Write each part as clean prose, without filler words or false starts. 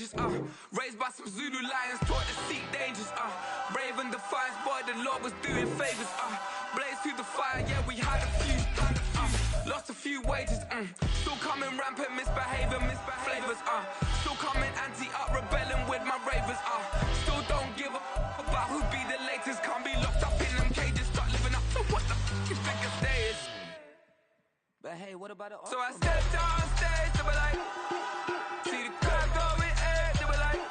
strangers, raised by some Zulu lions, taught to seek dangers, brave and defiant, boy, the Lord was doing favors, blaze through the fire, yeah, we had a few, lost a few wages, still coming rampant, misbehaving, flavors, still coming anti-up, rebelling with my ravers, still don't give a about who be the latest, can't be locked up in them cages, start living up to what the you think a day is. But hey, what about it? So I stepped on stage, they were like, see the crowd going air, they were like,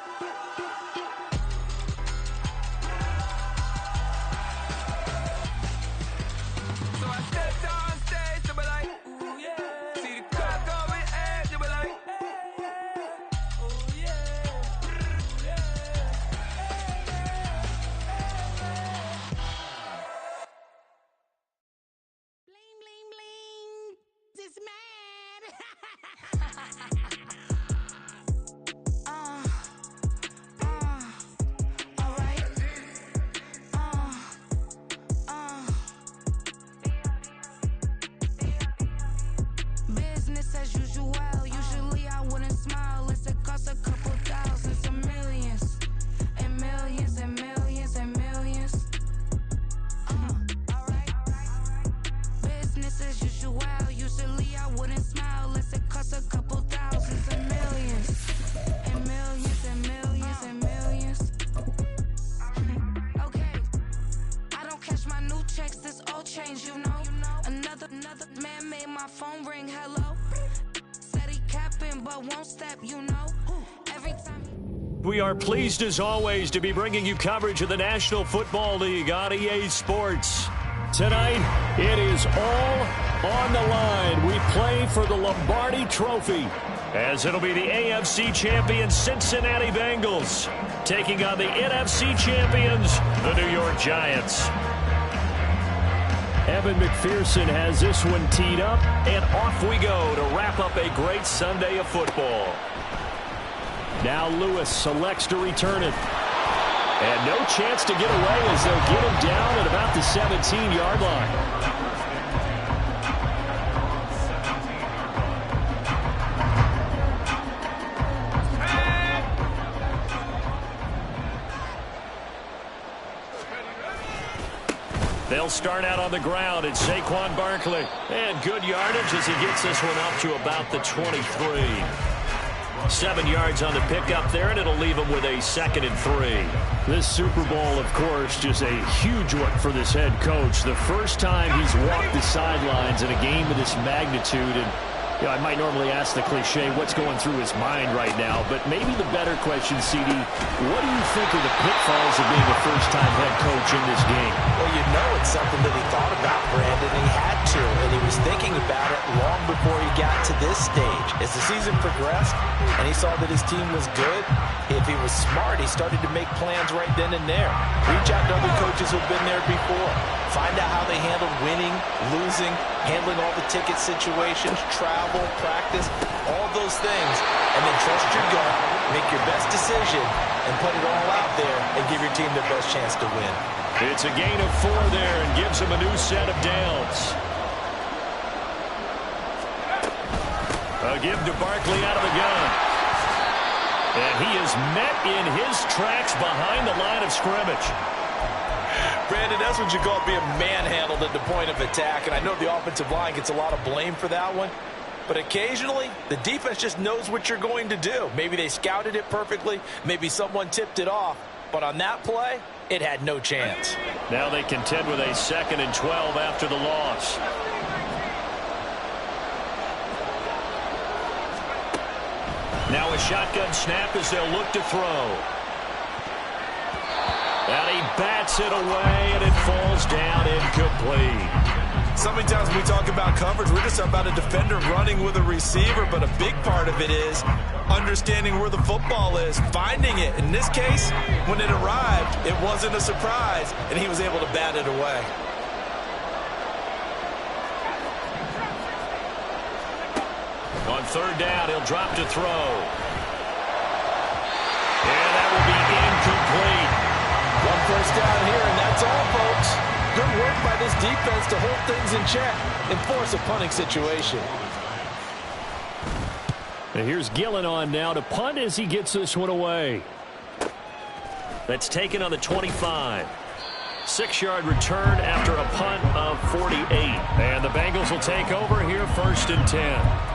so I stepped on stage, they were like, ooh yeah, see the crowd going air, they were like, oh yeah, Bling, bling, bling. This man. Alright. Business as usual. Usually I wouldn't smile. It's a cost a couple thousands of millions. And millions and millions and millions. Alright. Business as usual. Usually I wouldn't smile. Unless it costs a couple thousands of millions. And millions and millions and millions. Okay. I don't cash my new checks, this old change, you know. Another man made my phone ring, hello. Said he capping but won't step, you know. Every time. We are pleased as always to be bringing you coverage of the National Football League on EA Sports. Tonight, it is all on the line. We play for the Lombardi Trophy, as it'll be the AFC champion Cincinnati Bengals taking on the NFC champions, the New York Giants. Evan McPherson has this one teed up, and off we go to wrap up a great Sunday of football. Now Lewis selects to return it. And no chance to get away as they'll get him down at about the 17-yard line. They'll start out on the ground. It's Saquon Barkley. And good yardage as he gets this one up to about the 23. 7 yards on the pickup there, and it'll leave him with a 2nd and 3. This Super Bowl, of course, just a huge one for this head coach. The first time he's walked the sidelines in a game of this magnitude. And you know, I might normally ask the cliche, what's going through his mind right now? But maybe the better question, CD, what do you think are the pitfalls of being a first-time head coach in this game? Well, you know it's something that he thought about, Brandon, and he had to, and he was thinking about it long before he got to this stage. As the season progressed and he saw that his team was good, if he was smart, he started to make plans right then and there. Reach out to other coaches who've been there before. Find out how they handled winning, losing, handling all the ticket situations, travel, practice, all those things, and then trust your gut, make your best decision, and put it all out there and give your team the best chance to win. It's a gain of 4 there and gives him a new set of downs. A give to Barkley out of the gun. And he is met in his tracks behind the line of scrimmage. Brandon, that's what you call being manhandled at the point of attack, and I know the offensive line gets a lot of blame for that one, but occasionally the defense just knows what you're going to do. Maybe they scouted it perfectly, maybe someone tipped it off, but on that play, it had no chance. Now they contend with a 2nd and 12 after the loss. Now a shotgun snap as they'll look to throw. And he bats it away, and it falls down incomplete. So many times when we talk about coverage, we're just about a defender running with a receiver, but a big part of it is understanding where the football is, finding it. In this case, when it arrived, it wasn't a surprise, and he was able to bat it away. On 3rd down, he'll drop to throw. And that will be incomplete. 1 first down here, and that's all, folks. Good work by this defense to hold things in check and force a punting situation. And here's Gillen on now to punt as he gets this one away. That's taken on the 25. 6-yard return after a punt of 48. And the Bengals will take over here 1st and 10.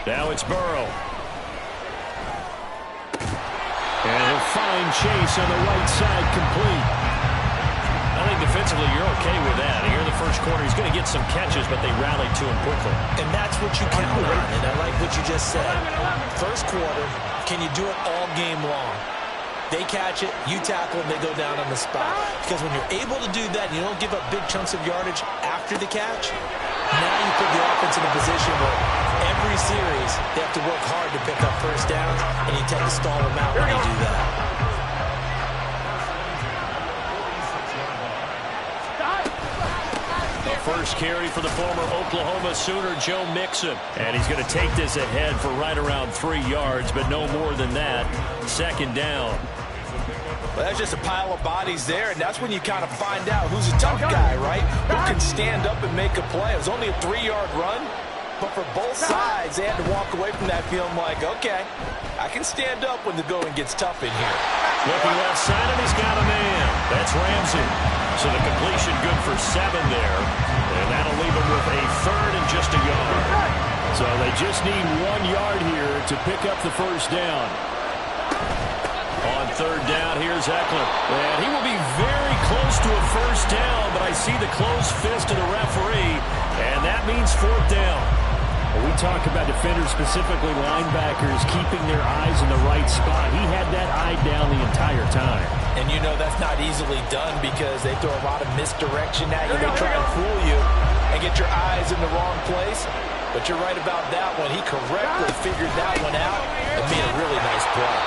Now it's Burrow. And he'll find Chase on the right side, complete. I think defensively you're okay with that. Here in the first quarter, he's going to get some catches, but they rallied to him quickly. And that's what you count on, and I like what you just said. First quarter, can you do it all game long? They catch it, you tackle, and they go down on the spot. Because when you're able to do that, and you don't give up big chunks of yardage after the catch, now you put the offense in a position where every series they have to work hard to pick up first downs, and you tend to stall them out when you do that. The first carry for the former Oklahoma Sooner, Joe Mixon. And he's going to take this ahead for right around 3 yards, but no more than that. 2nd down. Well, that's just a pile of bodies there, and that's when you kind of find out who's a tough guy, right? Who can stand up and make a play. It was only a 3-yard run, but for both sides, they had to walk away from that feeling like, okay, I can stand up when the going gets tough in here. Looking left side, and he's got a man. That's Ramsey. So the completion good for 7 there, and that'll leave him with a 3rd and just a yard. So they just need 1 yard here to pick up the first down. On 3rd down, here's Eckler. And he will be very close to a first down, but I see the closed fist of the referee, and that means 4th down. Well, we talk about defenders, specifically linebackers, keeping their eyes in the right spot. He had that eye down the entire time. And you know that's not easily done because they throw a lot of misdirection at you. They try and fool you and get your eyes in the wrong place. But you're right about that one. He correctly figured that one out and made a really nice play.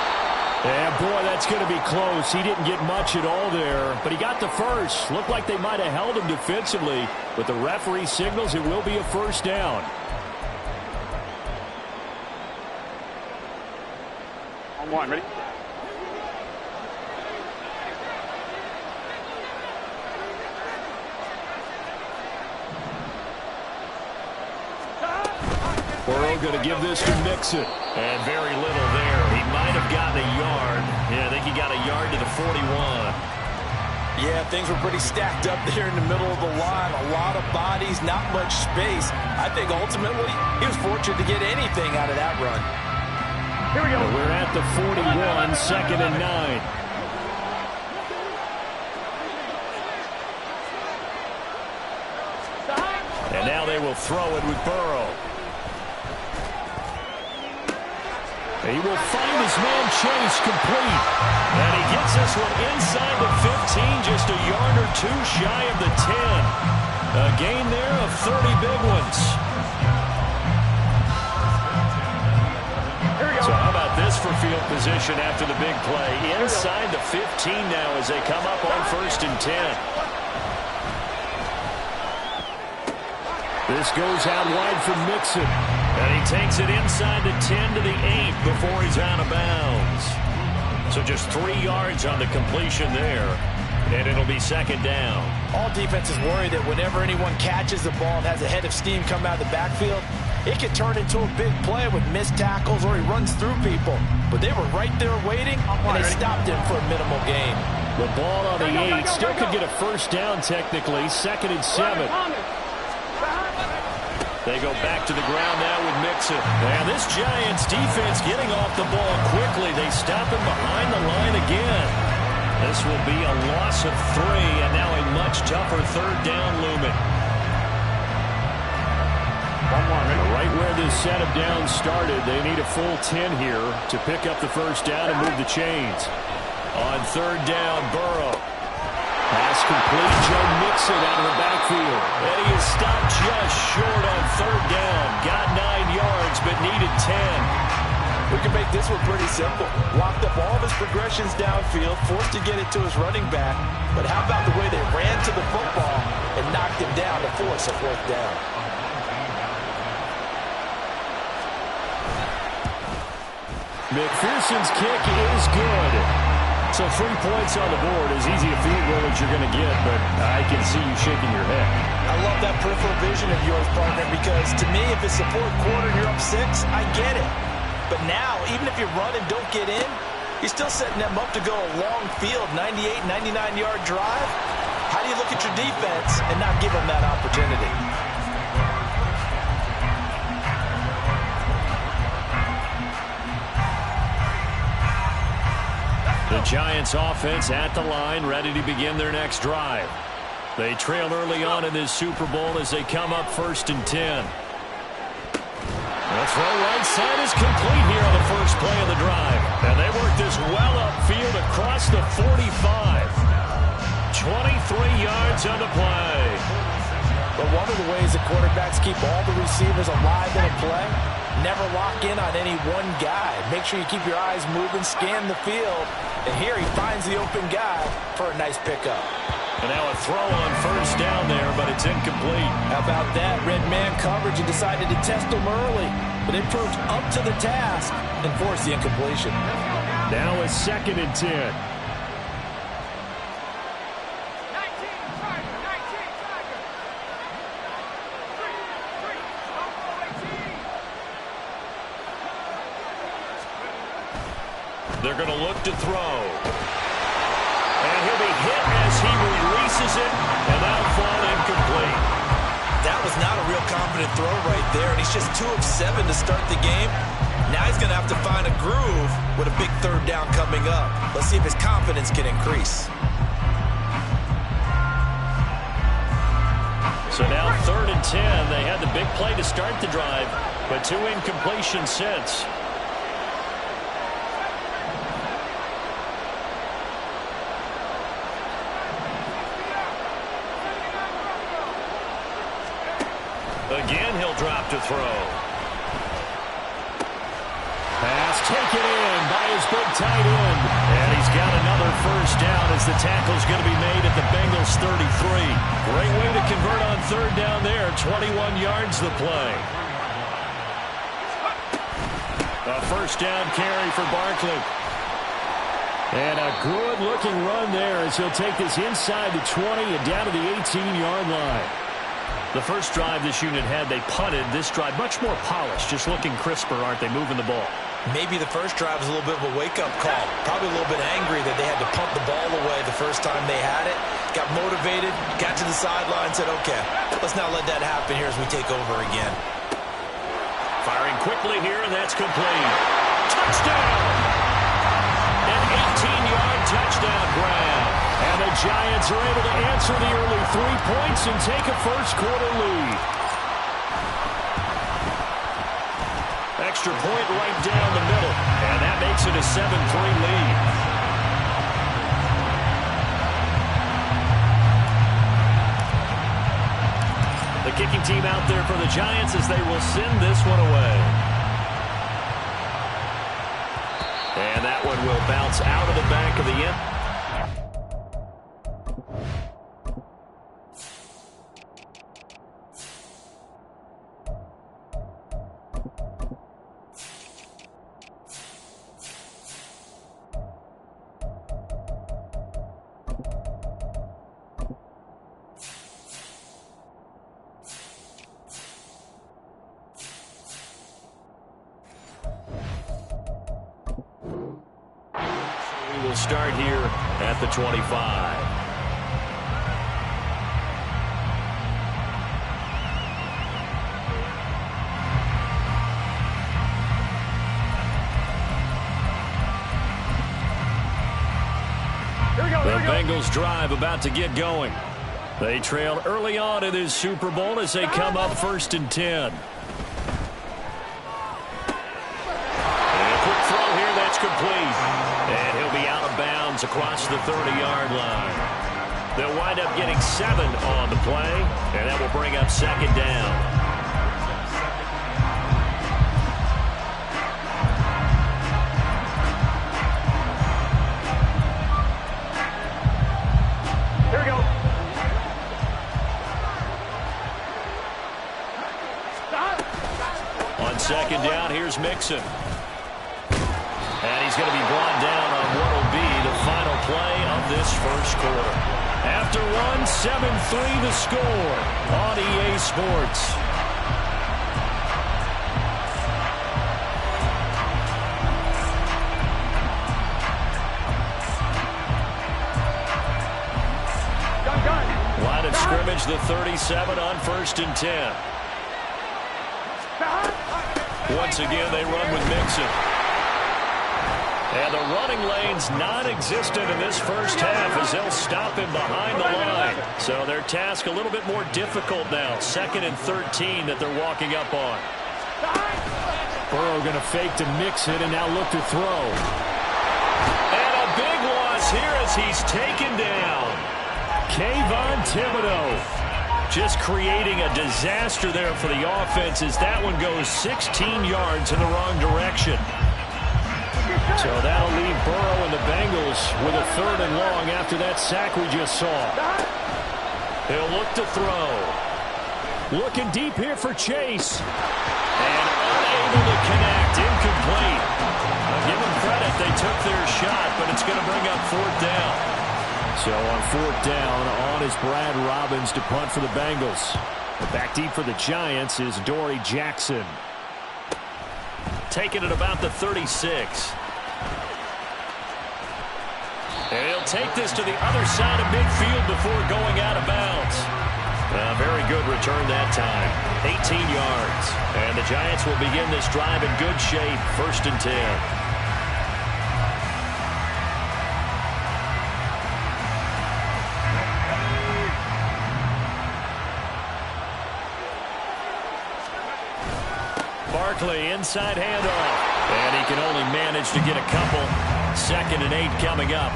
Yeah, boy, that's going to be close. He didn't get much at all there, but he got the first. Looked like they might have held him defensively, but the referee signals it will be a first down. On 1, ready? Burrow going to give this to Mixon. And very little there. He might have gotten a yard. Yeah, I think he got a yard to the 41. Yeah, things were pretty stacked up there in the middle of the line. A lot of bodies, not much space. I think ultimately he was fortunate to get anything out of that run. Here we go. And we're at the 41, 2nd and 9. And now they will throw it with Burrow. He will find his man Chase, complete. And he gets this one inside the 15, just a yard or 2 shy of the 10. A gain there of 30 big ones. So how about this for field position after the big play? Inside the 15 now as they come up on 1st and 10. This goes out wide for Mixon. And he takes it inside the 10 to the 8 before he's out of bounds. So just 3 yards on the completion there. And it'll be 2nd down. All defenses worry that whenever anyone catches the ball and has a head of steam come out of the backfield, it can turn into a big play with missed tackles or he runs through people. But they were right there waiting, and they stopped him for a minimal gain. The ball on the 8 still could get a first down technically. 2nd and 7. They go back to the ground now with Mixon. And this Giants defense getting off the ball quickly. They stop him behind the line again. This will be a loss of 3, and now a much tougher 3rd down looming. Right where this set of downs started, they need a full 10 here to pick up the first down and move the chains. On 3rd down, Burrow. Pass complete, Joe Mixon out of the backfield. And he is stopped just short on 3rd down. Got 9 yards, but needed 10. We can make this one pretty simple. Locked up all of his progressions downfield, forced to get it to his running back. But how about the way they ran to the football and knocked him down to force a fourth down? McPherson's kick is good. So 3 points on the board, as easy a field goal as you're going to get, but I can see you shaking your head. I love that peripheral vision of yours, partner, because to me, if it's the fourth quarter and you're up 6, I get it. But now, even if you run and don't get in, you're still setting them up to go a long field, 98, 99-yard drive. How do you look at your defense and not give them that opportunity? The Giants offense at the line, ready to begin their next drive. They trail early on in this Super Bowl as they come up 1st and 10. The throw right side is complete here on the first play of the drive. And they work this well upfield across the 45. 23 yards on the play. But one of the ways that quarterbacks keep all the receivers alive in a play, never lock in on any one guy. Make sure you keep your eyes moving, scan the field. And here he finds the open guy for a nice pickup. And now a throw on first down there, but it's incomplete. How about that? Red man coverage and decided to test him early. But it proved up to the task and forced the incompletion. Now a 2nd and 10. They're going to look to throw. And he'll be hit as he releases it, and that'll fall incomplete. That was not a real confident throw right there, and he's just 2 of 7 to start the game. Now he's going to have to find a groove with a big 3rd down coming up. Let's see if his confidence can increase. So now 3rd and 10. They had the big play to start the drive, but 2 incompletions since. Again, he'll drop to throw. Pass taken in by his big tight end. And he's got another first down as the tackle's going to be made at the Bengals 33. Great way to convert on 3rd down there. 21 yards the play. A first down carry for Barkley. And a good-looking run there as he'll take this inside the 20 and down to the 18-yard line. The first drive this unit had, they punted. This drive, much more polished, just looking crisper, aren't they, moving the ball? Maybe the first drive was a little bit of a wake-up call. Probably a little bit angry that they had to punt the ball away the first time they had it. Got motivated, got to the sideline, said, okay, let's not let that happen here as we take over again. Firing quickly here, and that's complete. Touchdown! An 18-yard touchdown grab. And the Giants are able to answer the early 3 points and take a first-quarter lead. Extra point right down the middle, and that makes it a 7-3 lead. The kicking team out there for the Giants as they will send this one away. And that one will bounce out of the back of the end. We'll start here at the 25. The Bengals drive about to get going. They trailed early on in this Super Bowl as they come up 1st and 10. And a quick throw here, that's complete. And he'll be out of bounds across the 30-yard line. They'll wind up getting 7 on the play, and that will bring up 2nd down. On second down, here's Mixon. And he's going to be brought down on what will be the final play of this first quarter. After one, 7-3 the score on EA Sports. Line of scrimmage, the 37 on 1st and 10. Once again, they run with Mixon. And the running lane's non-existent in this first half as they'll stop him behind the line. So their task a little bit more difficult now. 2nd and 13 that they're walking up on. Burrow going to fake to Mixon and now look to throw. And a big loss here as he's taken down. Kayvon Thibodeau just creating a disaster there for the offense as that one goes 16 yards in the wrong direction. So that'll leave Burrow and the Bengals with a 3rd and long after that sack we just saw. He'll look to throw. Looking deep here for Chase. And unable to connect. Incomplete. I'll give them credit. They took their shot, but it's going to bring up 4th down. So on 4th down, on is Brad Robbins to punt for the Bengals. Back deep for the Giants is Dory Jackson. Taking it about the 36. And he'll take this to the other side of midfield before going out of bounds. Very good return that time. 18 yards. And the Giants will begin this drive in good shape. 1st and 10. Barkley, inside handoff. And he can only manage to get a couple. 2nd and 8 coming up.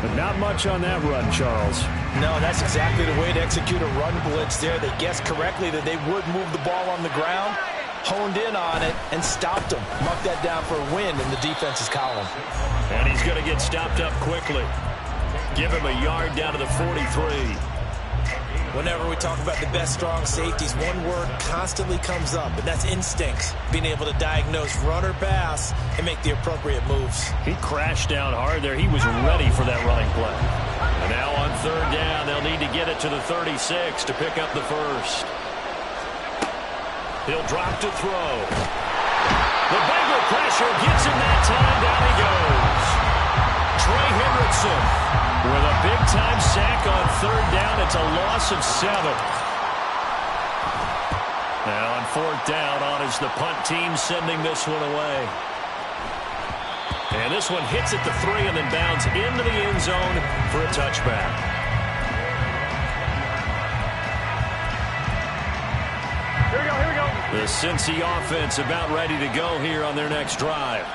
But not much on that run, Charles. No, that's exactly the way to execute a run blitz there. They guessed correctly that they would move the ball on the ground, honed in on it, and stopped them. Marked that down for a win in the defense's column. And he's going to get stopped up quickly. Give him a yard down to the 43. Whenever we talk about the best strong safeties, one word constantly comes up, and that's instincts. Being able to diagnose run or pass and make the appropriate moves. He crashed down hard there. He was ready for that running play. And now on 3rd down, they'll need to get it to the 36 to pick up the first. He'll drop to throw. The Bengal pressure gets him that time. Down he goes. Trey Hendrickson with a big-time sack on 3rd down. It's a loss of 7. Now on 4th down, on is the punt team sending this one away. And this one hits at the 3 and then bounds into the end zone for a touchback. Here we go. The Cincy offense about ready to go here on their next drive.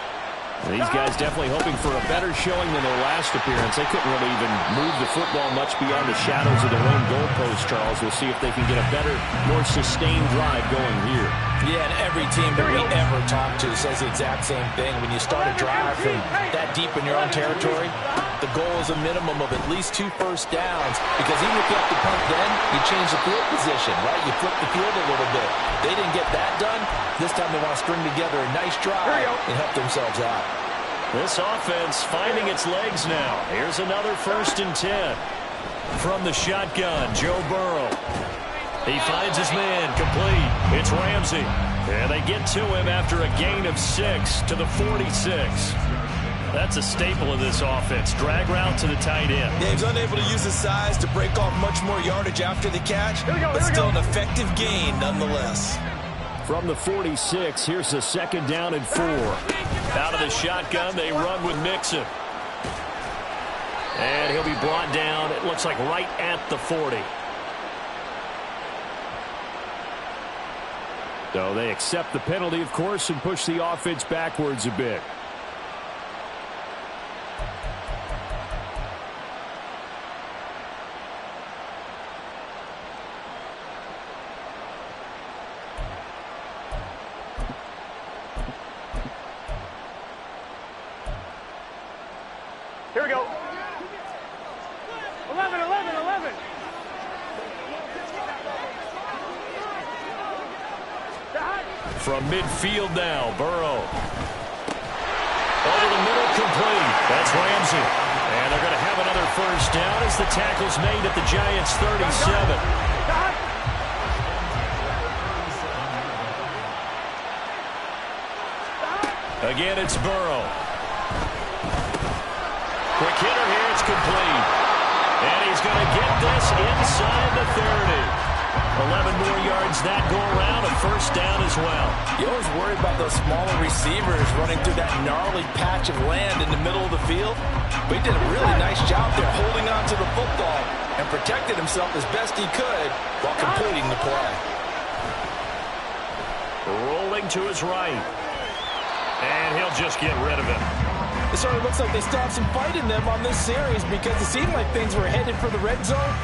These guys definitely hoping for a better showing than their last appearance. They couldn't really even move the football much beyond the shadows of their own goalpost, Charles. We'll see if they can get a better, more sustained drive going here. Yeah, and every team that we ever talk to says the exact same thing. When you start a drive from that deep in your own territory, the goal is a minimum of at least 2 first downs. Because even if you have to punt then, you change the field position, right? You flip the field a little bit. They didn't get that done. This time they want to string together a nice drive and help themselves out. This offense finding its legs now. Here's another 1st and 10. From the shotgun, Joe Burrow. He finds his man, complete. It's Ramsey. And they get to him after a gain of 6 to the 46. That's a staple of this offense. Drag route to the tight end. Yeah, he's unable to use his size to break off much more yardage after the catch, but still an effective gain nonetheless. From the 46, here's the 2nd down and 4. Out of the shotgun, they run with Mixon. And he'll be brought down, it looks like right at the 40. So they accept the penalty, of course, and push the offense backwards a bit. Here we go. 11. From midfield now, Burrow. Over the middle, complete. That's Ramsey. And they're going to have another first down as the tackle's made at the Giants' 37. Again, it's Burrow. Quick hitter here, it's complete. And he's going to get this inside the 30. 11 more yards that go around, a first down as well. You always worry about those smaller receivers running through that gnarly patch of land in the middle of the field. But he did a really nice job there holding on to the football and protected himself as best he could while completing the play. Rolling to his right. And he'll just get rid of him. It certainly looks like they still have some fight in them on this series because it seemed like things were headed for the red zone.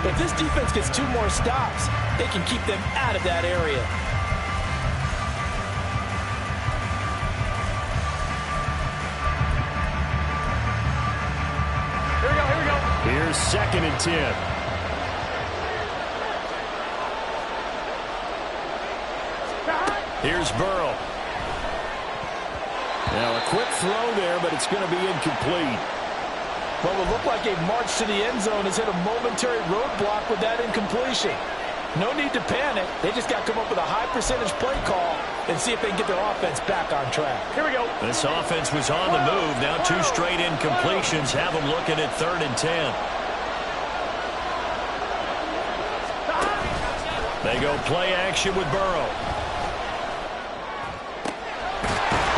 But if this defense gets 2 more stops, they can keep them out of that area. Here we go, here we go. Here's 2nd and 10. Here's Burrow. Now a quick throw there, but it's going to be incomplete. What will look like a march to the end zone has hit a momentary roadblock with that incompletion. No need to panic. They just got to come up with a high percentage play call and see if they can get their offense back on track. Here we go. This offense was on the move. Now 2 straight incompletions have them looking at 3rd and 10. They go play action with Burrow.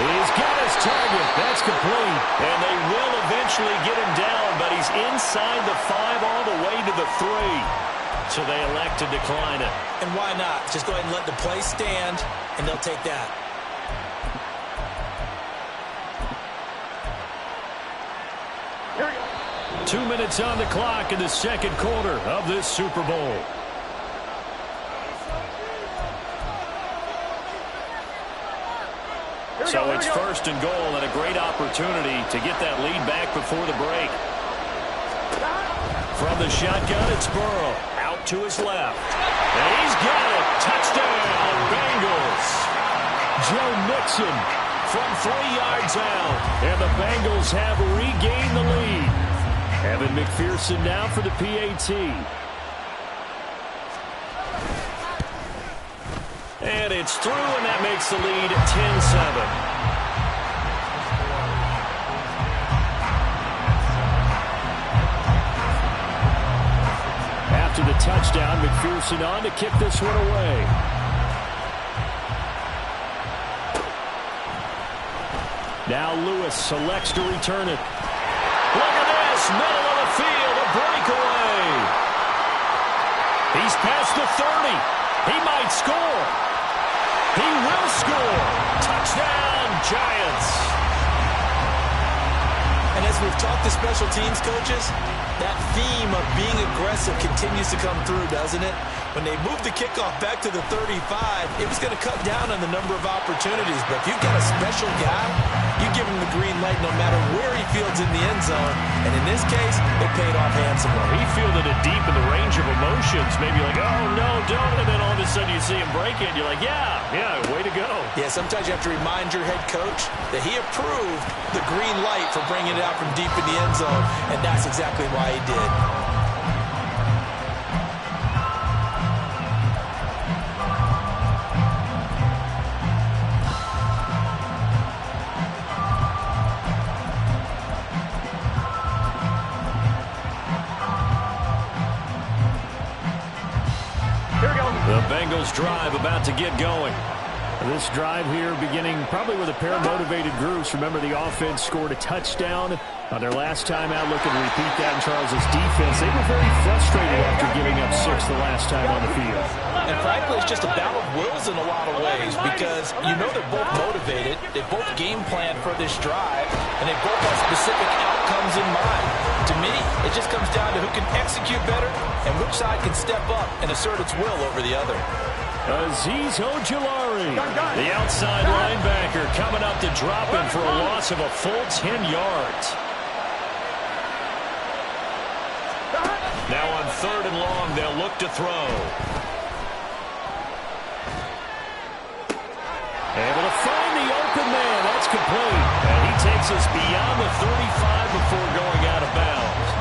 He's got his target. That's complete. And they will eventually get him down, but he's inside the 5 all the way to the 3. So they elect to decline it. And why not? Just go ahead and let the play stand, and they'll take that. Here we go. 2 minutes on the clock in the 2nd quarter of this Super Bowl. So it's 1st and goal and a great opportunity to get that lead back before the break. From the shotgun, it's Burrow. Out to his left. And he's got it. Touchdown, Bengals. Joe Mixon from 3 yards out. And the Bengals have regained the lead. Evan McPherson now for the PAT. And it's through, and that makes the lead 10-7. After the touchdown, McPherson on to kick this one away. Now Lewis selects to return it. Look at this, middle of the field, a breakaway. He's past the 30. He might score. He will score. Touchdown, Giants. And as we've talked to special teams coaches, that theme of being aggressive continues to come through, doesn't it? When they moved the kickoff back to the 35, it was going to cut down on the number of opportunities. But if you've got a special guy, you give him the green light no matter where he fields in the end zone. And in this case, it paid off handsomely. He fielded it deep in the range of emotions. Maybe like, oh, no, don't. And then all of a sudden you see him break it. And you're like, yeah, way to go. Yeah, sometimes you have to remind your head coach that he approved the green light for bringing it out from deep in the end zone. And that's exactly why he did. The Bengals drive about to get going. This drive here beginning probably with a pair of motivated groups. Remember, the offense scored a touchdown on their last time out. Looking to repeat that in Charles' defense. They were very frustrated after giving up 6 the last time on the field. And frankly, it's just a battle of wills in a lot of ways because you know they're both motivated. They both game planned for this drive, and they both have specific outcomes in mind. To me, it just comes down to who can execute better and which side can step up and assert its will over the other. Azeez Ojulari, the outside linebacker, coming up to drop him for a loss of a full 10 yards. Now on 3rd and long, they'll look to throw. us beyond the 35 before going out of bounds.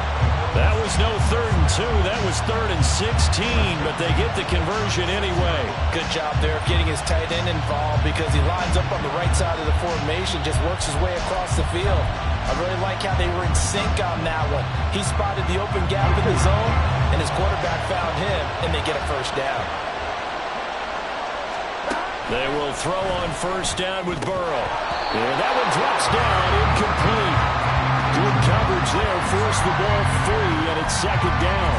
That was no 3rd and 2. That was 3rd and 16, but they get the conversion anyway. Good job there of getting his tight end involved because he lines up on the right side of the formation, just works his way across the field. I really like how they were in sync on that one. He spotted the open gap in the zone, and his quarterback found him, and they get a first down. They will throw on first down with Burrow. And that one drops down, incomplete. Good coverage there, forced the ball free, and it's 2nd down.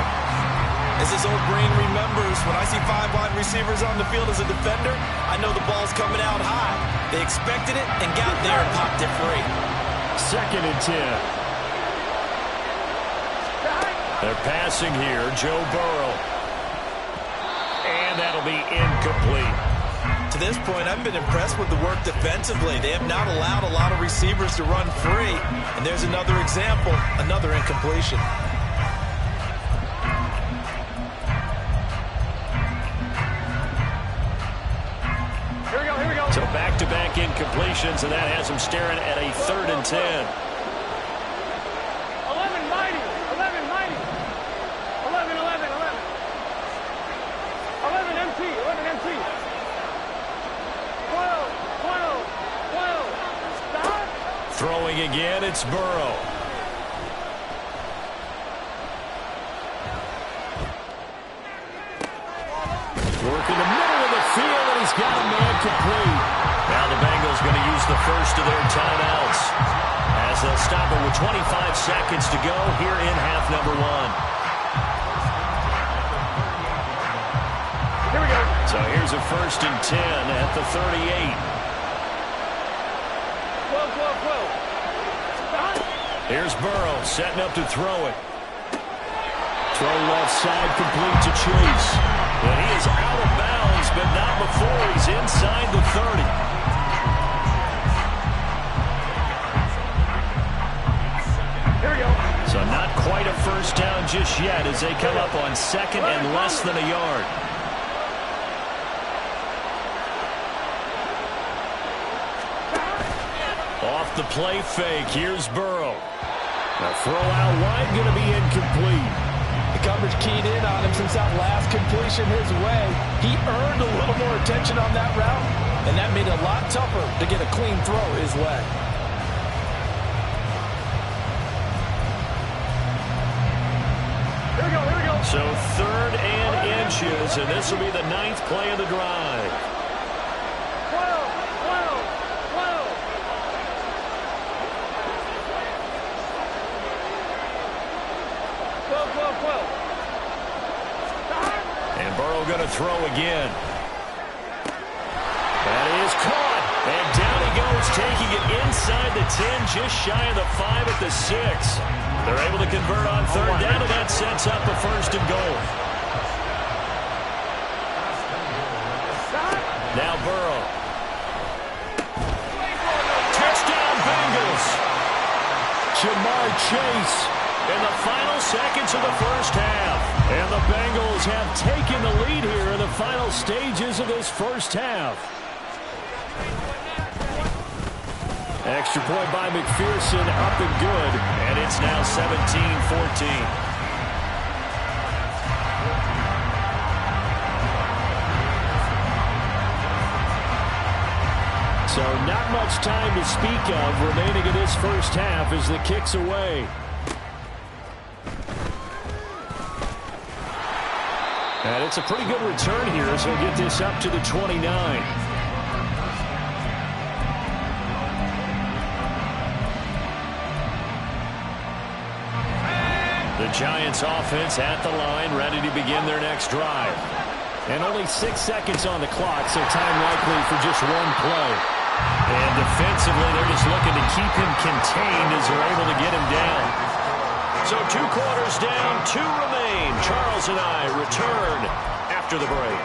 As his old brain remembers, when I see 5 wide receivers on the field as a defender, I know the ball's coming out high. They expected it and got there and popped it free. 2nd and 10. They're passing here, Joe Burrow. And that'll be incomplete. To this point, I've been impressed with the work defensively. They have not allowed a lot of receivers to run free. And there's another example, another incompletion. Here we go. So back-to-back incompletions, and that has them staring at a 3rd and 10. 11 mighty. 11 mighty. 11 MT. 11 MT. 12. Stop. Throwing again, it's Burrow. Working the middle of the field, and he's got a man complete. Now the Bengals going to use the first of their timeouts as they'll stop it with 25 seconds to go here in half number 1. Here we go. So here's a 1st and 10 at the 38. 12. Here's Burrow setting up to throw it. Throw left side complete to Chase. But he is out of bounds, but not before he's inside the 30. Here we go. So not quite a first down just yet as they come up on 2nd and less than a yard. Off the play fake, here's Burrow. The throw out wide going to be incomplete. The coverage keyed in on him since that last completion his way. He earned a little more attention on that route, and that made it a lot tougher to get a clean throw his way. Here we go. So 3rd and inches, and this will be the 9th play of the drive. 12. 12. And Burrow going to throw again. That is caught. And down he goes, taking it inside the 10, just shy of the 5 at the 6. They're able to convert on 3rd down, and that sets up a 1st and goal. Now Burrow. Touchdown Bengals. Jamar Chase in the final seconds of the first half. And the Bengals have taken the lead here in the final stages of this first half. Extra point by McPherson, up and good. And it's now 17-14. So not much time to speak of remaining in this first half as the kick's away. And it's a pretty good return here as he'll get this up to the 29. The Giants offense at the line, ready to begin their next drive. And only 6 seconds on the clock, so time likely for just one play. And defensively, they're just looking to keep him contained as they're able to get him down. So 2 quarters down, 2 remain. Charles and I return after the break.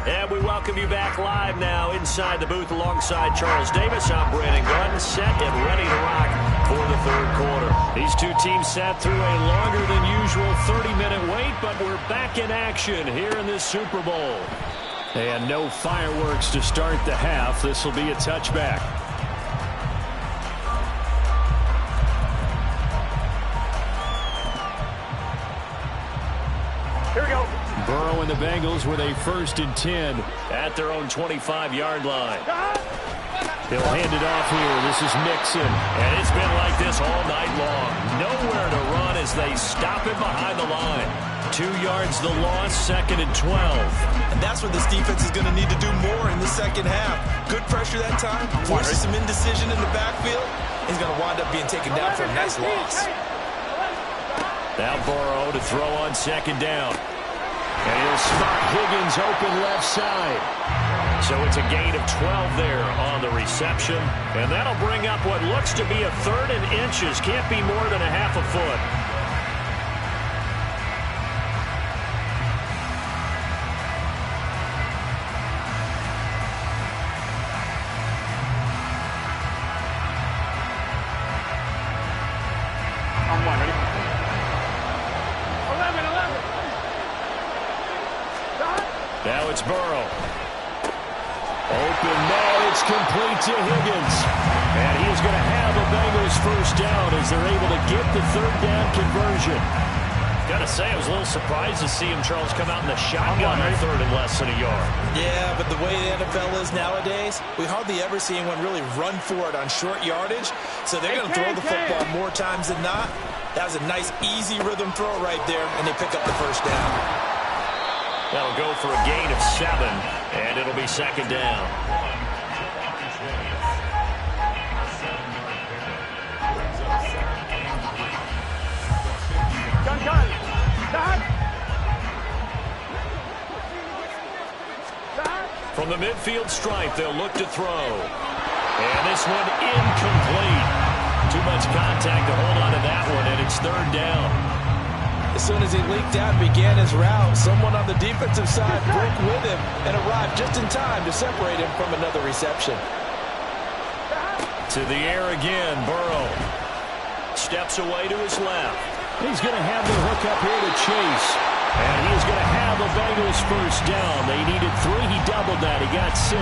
And we welcome you back live now inside the booth alongside Charles Davis. I'm Brandon Gunn, set and ready to rock for the 3rd quarter. These two teams sat through a longer than usual 30-minute wait, but we're back in action here in this Super Bowl. And no fireworks to start the half. This will be a touchback. Here we go. Burrow and the Bengals with a 1st and 10 at their own 25-yard line. He'll hand it off here. This is Mixon. And it's been like this all night long. Nowhere to run as they stop him behind the line. 2 yards the loss, 2nd and 12. And that's what this defense is going to need to do more in the second half. Good pressure that time, forces some indecision in the backfield. He's going to wind up being taken down for a nice loss. Now Burrow to throw on 2nd down. And he'll spot Higgins open left side. So it's a gain of 12 there on the reception. And that'll bring up what looks to be a 3rd and inches. Can't be more than a half a foot. On one, ready? 11. Now it's Burrow. Open ball, it's complete to Higgins. And he is going to have a Bengals 1st down as they're able to get the 3rd down conversion. Got to say, I was a little surprised to see him, Charles, come out in the shotgun on 3rd and less than a yard. Yeah, but the way the NFL is nowadays, we hardly ever see anyone really run for it on short yardage. So they're going to throw the football more times than not. That was a nice, easy rhythm throw right there, and they pick up the 1st down. That'll go for a gain of 7, and it'll be 2nd down. Gun. From the midfield stripe, they'll look to throw. And this one incomplete. Too much contact to hold on to that one, and it's 3rd down. As soon as he leaked out and began his route, someone on the defensive side broke with him and arrived just in time to separate him from another reception. To the air again, Burrow. Steps away to his left. He's going to have the hook up here to Chase. And he's going to have a Bengals 1st down. They needed 3. He doubled that. He got 6.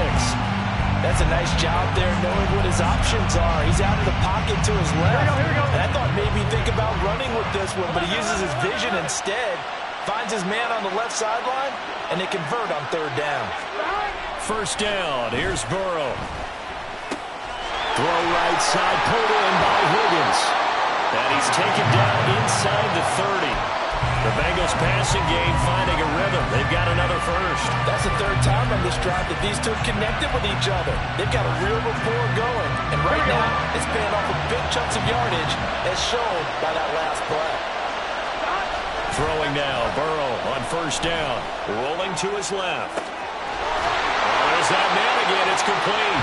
That's a nice job there, knowing what his options are. He's out of the pocket to his left. Here we go. And I thought maybe he'd think about running with this one, but he uses his vision instead. Finds his man on the left sideline, and they convert on 3rd down. 1st down. Here's Burrow. Throw right side, pulled in by Higgins. And he's taken down inside the 30. The Bengals passing game finding a rhythm. They've got another 1st. That's the 3rd time on this drive that these two have connected with each other. They've got a real rapport going. And right now, it's paying off with big chunks of yardage, as shown by that last play. Throwing now, Burrow on 1st down. Rolling to his left. There's that man again. It's complete.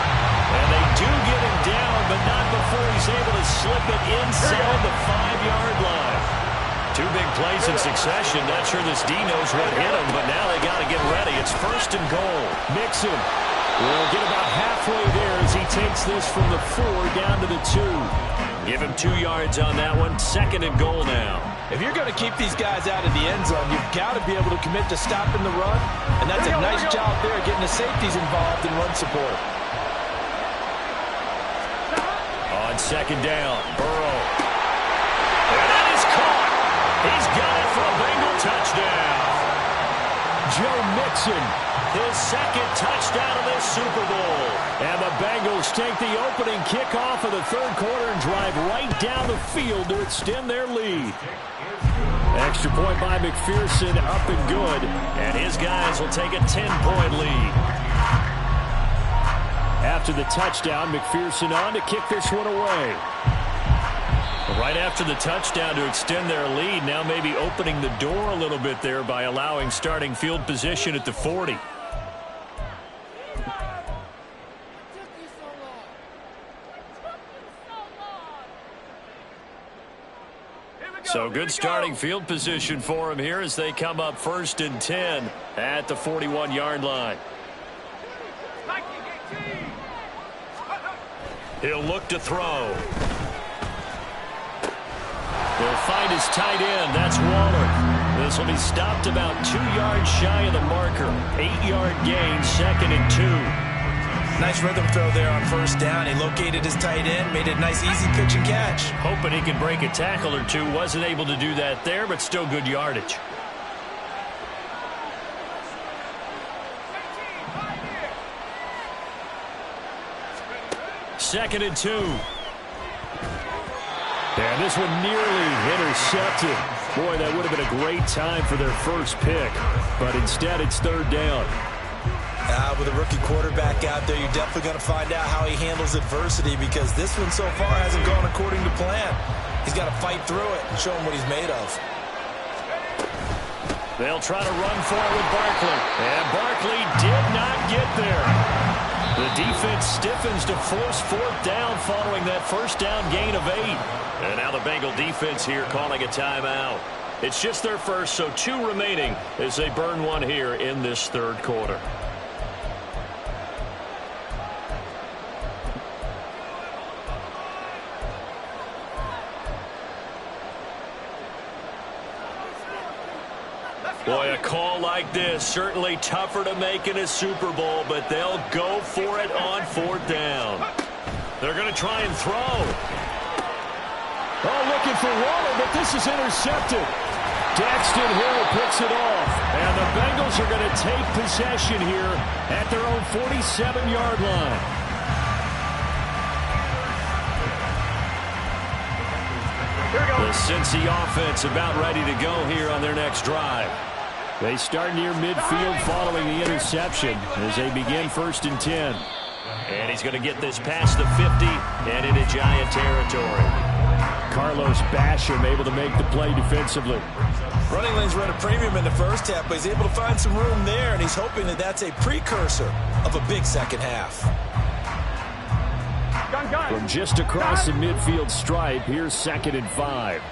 And they do get him down, but not before he's able to slip it inside the 5-yard line. 2 big plays in succession. Not sure this D knows what hit him, but now they got to get ready. It's 1st and goal. Mixon will get about halfway there as he takes this from the 4 down to the 2. Give him 2 yards on that one. 2nd and goal now. If you're going to keep these guys out of the end zone, you've got to be able to commit to stopping the run. And that's a nice job there, getting the safeties involved in run support. On 2nd down, Burrow. And that is caught. He's got it for a Bengal touchdown. Joe Mixon, his 2nd touchdown of this Super Bowl. And the Bengals take the opening kickoff of the 3rd quarter and drive right down the field to extend their lead. Extra point by McPherson, up and good. And his guys will take a 10-point lead. After the touchdown, McPherson on to kick this one away. Right after the touchdown to extend their lead, now maybe opening the door a little bit there by allowing starting field position at the 40. So good starting field position for him here as they come up 1st and 10 at the 41-yard line. He'll look to throw. They'll find his tight end. That's Waller. This will be stopped about 2 yards shy of the marker. 8-yard gain, 2nd and 2. Nice rhythm throw there on first down. He located his tight end, made it a nice easy pitch and catch. Hoping he could break a tackle or two. Wasn't able to do that there, but still good yardage. Second and 2. And this one nearly intercepted. Boy, that would have been a great time for their first pick. But instead, it's 3rd down. With a rookie quarterback out there, you're definitely going to find out how he handles adversity, because this one so far hasn't gone according to plan. He's got to fight through it and show him what he's made of. They'll try to run for it with Barkley. And Barkley did not get there. The defense stiffens to force 4th down following that first down gain of 8. And now the Bengal defense here calling a timeout. It's just their first, so 2 remaining as they burn one here in this 3rd quarter. Boy, a call like this, certainly tougher to make in a Super Bowl, but they'll go for it on 4th down. They're going to try and throw. Oh, looking for Waller, but this is intercepted. Daxton Hill picks it off, and the Bengals are going to take possession here at their own 47-yard line. The Cincy offense about ready to go here on their next drive. They start near midfield following the interception as they begin 1st and 10. And he's going to get this past the 50 and into Giant territory. Carlos Basham able to make the play defensively. Running lanes run a premium in the first half, but he's able to find some room there, and he's hoping that that's a precursor of a big second half. From just across the midfield stripe, here's 2nd and 5.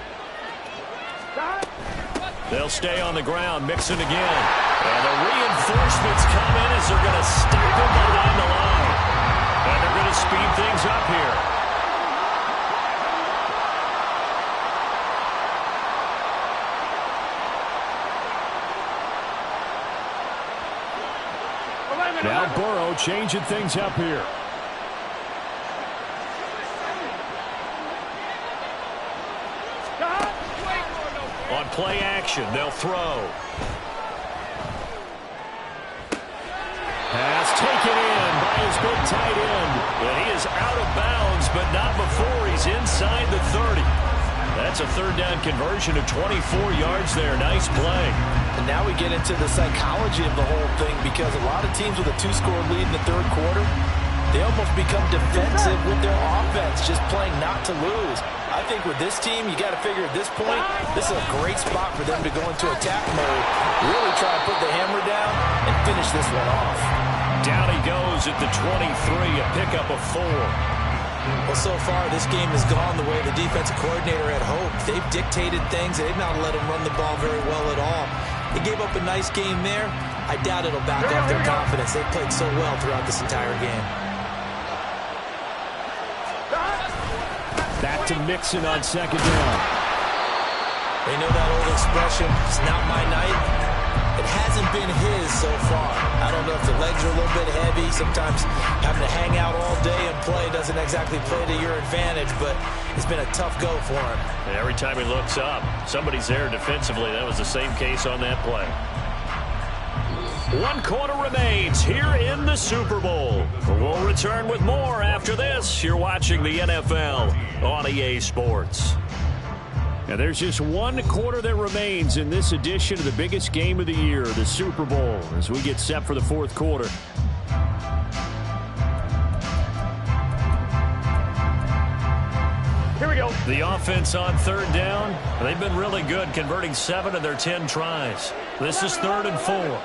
They'll stay on the ground, mixing again. And the reinforcements come in as they're going to stop him behind the line. And they're going to speed things up here. Now Burrow changing things up here. On play action, they'll throw. Pass taken in by his big tight end. And he is out of bounds, but not before he's inside the 30. That's a 3rd down conversion of 24 yards there. Nice play. And now we get into the psychology of the whole thing, because a lot of teams with a 2-score lead in the 3rd quarter, they almost become defensive with their offense, just playing not to lose. I think with this team, you got to figure at this point, this is a great spot for them to go into attack mode, really try to put the hammer down and finish this one off. Down he goes at the 23, a pickup of 4. Well, so far, this game has gone the way the defensive coordinator had hoped. They've dictated things. They've not let them run the ball very well at all. They gave up a nice game there. I doubt it'll back up their confidence. They've played so well throughout this entire game. Back to Mixon on 2nd down. They know that old expression, it's not my night. It hasn't been his so far. I don't know if the legs are a little bit heavy. Sometimes having to hang out all day and play doesn't exactly play to your advantage, but it's been a tough go for him. And every time he looks up, somebody's there defensively. That was the same case on that play. 1 quarter remains here in the Super Bowl. We'll return with more after this. You're watching the NFL on EA Sports. Now there's just 1 quarter that remains in this edition of the biggest game of the year, the Super Bowl, as we get set for the 4th quarter. Here we go. The offense on 3rd down, they've been really good, converting 7 of their 10 tries. This is 3rd and 4.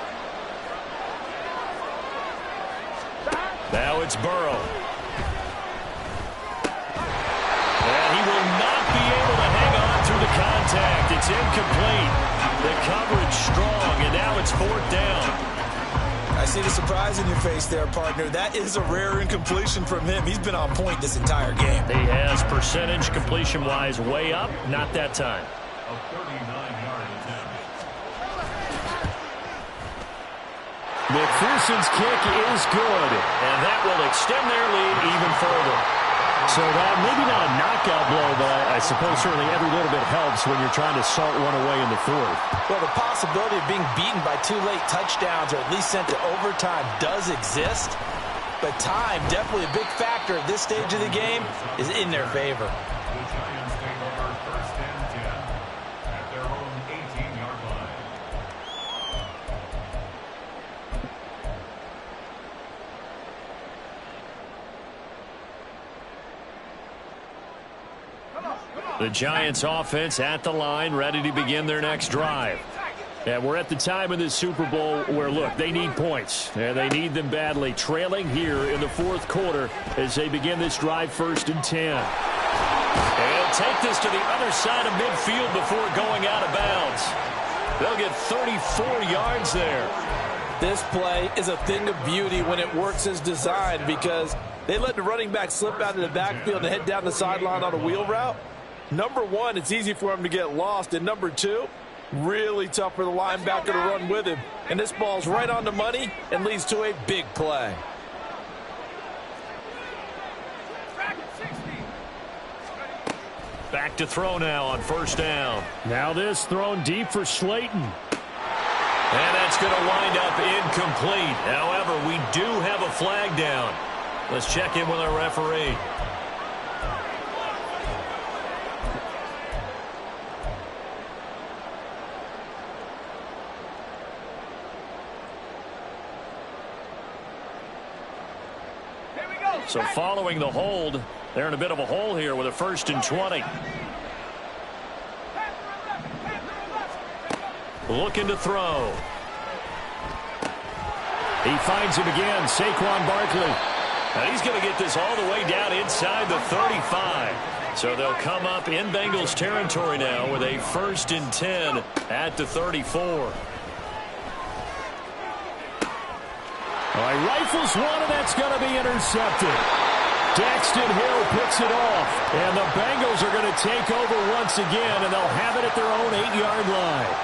Now it's Burrow. And he will not be able to hang on through the contact. It's incomplete. The coverage strong, and now it's 4th down. I see the surprise in your face there, partner. That is a rare incompletion from him. He's been on point this entire game. He has percentage completion-wise way up. Not that time. A 39-yard attempt. McPherson's kick is good, and that will extend their lead even further. So that maybe not a knockout blow, but I suppose certainly every little bit helps when you're trying to salt one away in the fourth. Well, the possibility of being beaten by 2 late touchdowns or at least sent to overtime does exist, but time, definitely a big factor at this stage of the game, is in their favor. The Giants take over first and 10 at their own 18-yard line. The Giants offense at the line, ready to begin their next drive. And we're at the time in this Super Bowl where, look, they need points. And they need them badly, trailing here in the fourth quarter as they begin this drive first and 10. And they'll take this to the other side of midfield before going out of bounds. They'll get 34 yards there. This play is a thing of beauty when it works as designed because they let the running back slip out of the backfield and head down the sideline on a wheel route. Number one, it's easy for him to get lost. And number two, really tough for the linebacker to run with him. And this ball's right on the money and leads to a big play. Back to throw now on first down. Now this thrown deep for Slayton. And that's going to wind up incomplete. However, we do have a flag down. Let's check in with our referee. So following the hold, they're in a bit of a hole here with a first and 20. Looking to throw. He finds him again, Saquon Barkley. And he's going to get this all the way down inside the 35. So they'll come up in Bengals territory now with a first and 10 at the 34. All right, rifles one, and that's going to be intercepted. Daxton Hill picks it off, and the Bengals are going to take over once again, and they'll have it at their own 8-yard line.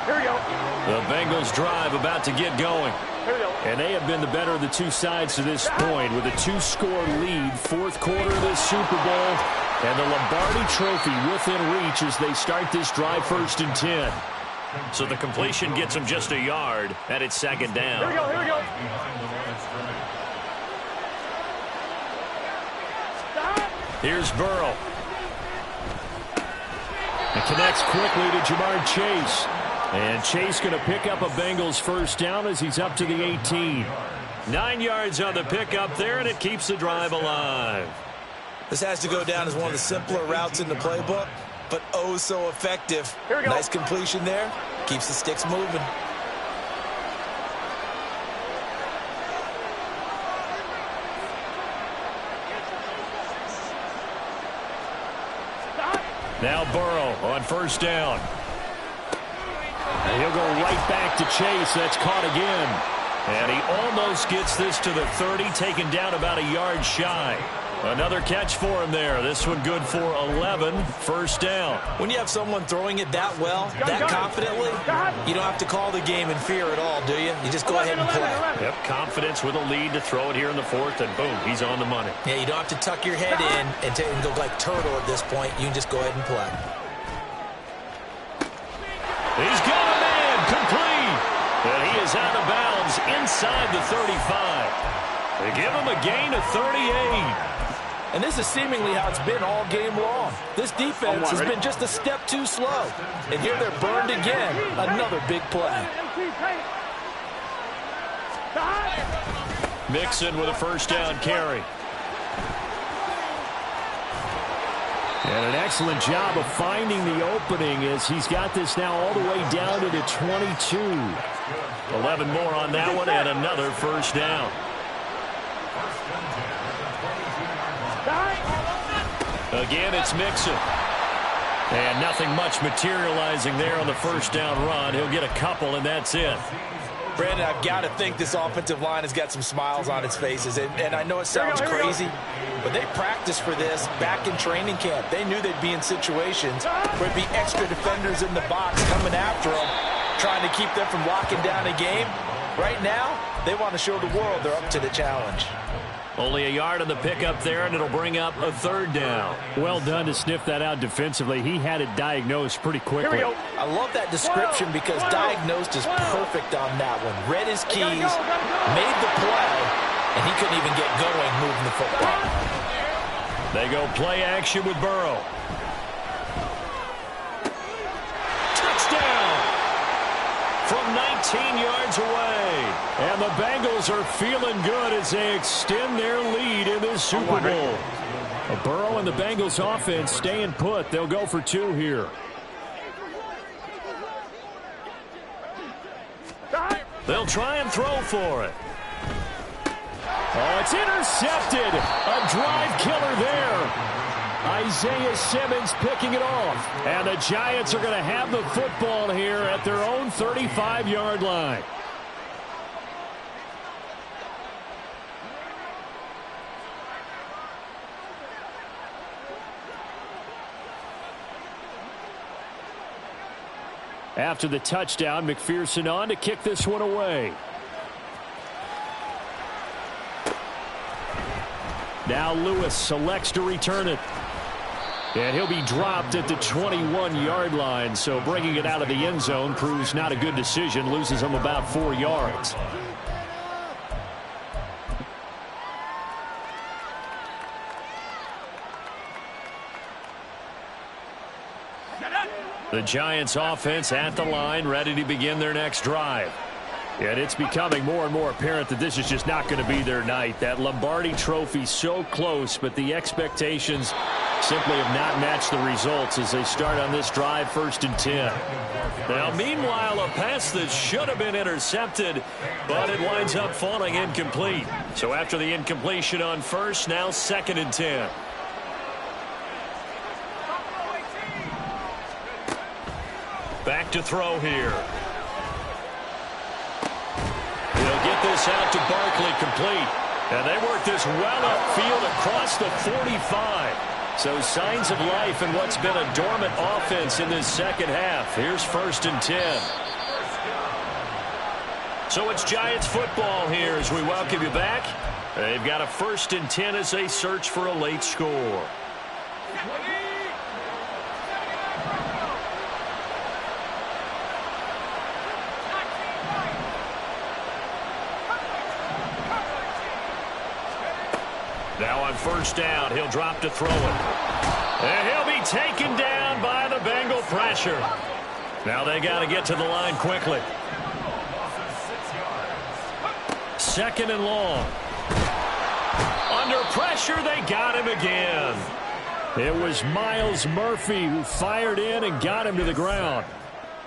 Here we go. The Bengals drive about to get going. Here we go. And they have been the better of the two sides to this point with a 2-score lead, fourth quarter of this Super Bowl, and the Lombardi Trophy within reach as they start this drive first and 10. So the completion gets them just a yard, and it's second down. Here we go. Here we go. Here's Burrow. It connects quickly to Jamar Chase. And Chase going to pick up a Bengals first down as he's up to the 18. 9 yards on the pickup there, and it keeps the drive alive. This has to go down as one of the simpler routes in the playbook, but oh so effective. Here we go. Nice completion there. Keeps the sticks moving. Now Burrow on first down. And he'll go right back to Chase. That's caught again. And he almost gets this to the 30, taken down about a yard shy. Another catch for him there. This one good for 11, first down. When you have someone throwing it that well, that confidently, you don't have to call the game in fear at all, do you? You just go ahead and play. Yep, confidence with a lead to throw it here in the fourth, and boom, he's on the money. Yeah, you don't have to tuck your head in and go like turtle at this point. You can just go ahead and play. He's got a man, complete. And he is out of bounds inside the 35. They give him a gain of 38. And this is seemingly how it's been all game long. This defense has been just a step too slow. And here they're burned again. Another big play. Mixon with a first down carry. And an excellent job of finding the opening as he's got this now all the way down to the 22. 11 more on that one and another first down. Again, it's Mixon. And nothing much materializing there on the first down run. He'll get a couple, and that's it. Brandon, I've got to think this offensive line has got some smiles on its faces. And I know it sounds crazy, but they practiced for this back in training camp. They knew they'd be in situations where it'd be extra defenders in the box coming after them, trying to keep them from locking down a game. Right now, they want to show the world they're up to the challenge. Only a yard on the pickup there, and it'll bring up a third down. Well done to sniff that out defensively. He had it diagnosed pretty quickly. I love that description because diagnosed is perfect on that one. Read his keys, made the play, and he couldn't even get going moving the football. They go play action with Burrow. Touchdown! From 19 yards away. And the Bengals are feeling good as they extend their lead in this Super Bowl. Burrow and the Bengals offense staying put. They'll go for 2 here. They'll try and throw for it. Oh, it's intercepted. A drive killer there. Isaiah Simmons picking it off. And the Giants are going to have the football here at their own 35-yard line. After the touchdown, McPherson on to kick this one away. Now Lewis selects to return it. And he'll be dropped at the 21-yard line, so bringing it out of the end zone proves not a good decision, loses him about 4 yards. The Giants offense at the line, ready to begin their next drive. And it's becoming more and more apparent that this is just not going to be their night. That Lombardi trophy so close, but the expectations simply have not matched the results as they start on this drive, 1st and 10. Now, meanwhile, a pass that should have been intercepted, but it winds up falling incomplete. So after the incompletion on first, now 2nd and 10. Back to throw here. He'll get this out to Barkley, complete. And they work this well upfield across the 45. So signs of life in what's been a dormant offense in this second half. Here's 1st and 10. So it's Giants football here as we welcome you back. They've got a 1st and 10 as they search for a late score. Now on 1st down, he'll drop to throw it. And he'll be taken down by the Bengal pressure. Now they got to get to the line quickly. 2nd and long. Under pressure, they got him again. It was Myles Murphy who fired in and got him to the ground.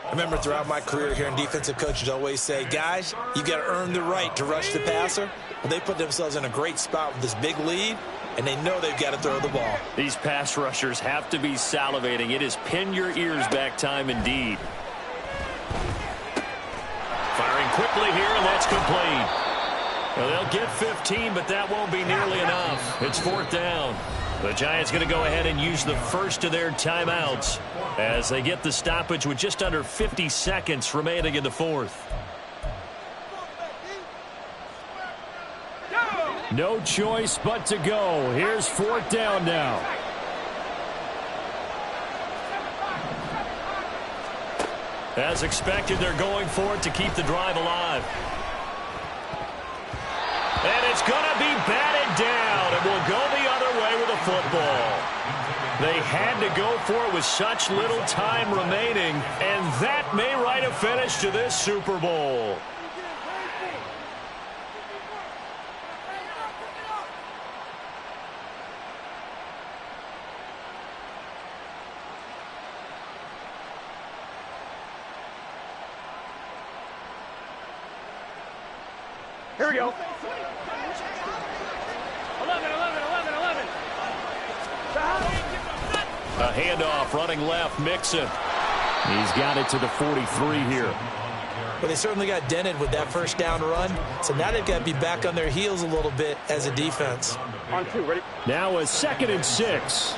I remember throughout my career hearing defensive coaches always say, guys, you got to earn the right to rush the passer. Well, they put themselves in a great spot with this big lead, and they know they've got to throw the ball. These pass rushers have to be salivating. It is pin your ears back time indeed. Firing quickly here, and that's complete. Well, they'll get 15, but that won't be nearly enough. It's 4th down. The Giants going to go ahead and use the first of their timeouts as they get the stoppage with just under 50 seconds remaining in the 4th. No choice but to go. Here's 4th down now. As expected, they're going for it to keep the drive alive. And it's going to be batted down, and will go the other way with a football. They had to go for it with such little time remaining, and that may write a finish to this Super Bowl. Here we go. 11. A handoff running left, Mixon. He's got it to the 43 here. But they certainly got dented with that first down run. So now they've got to be back on their heels a little bit as a defense. On 2, ready? Now a 2nd and 6.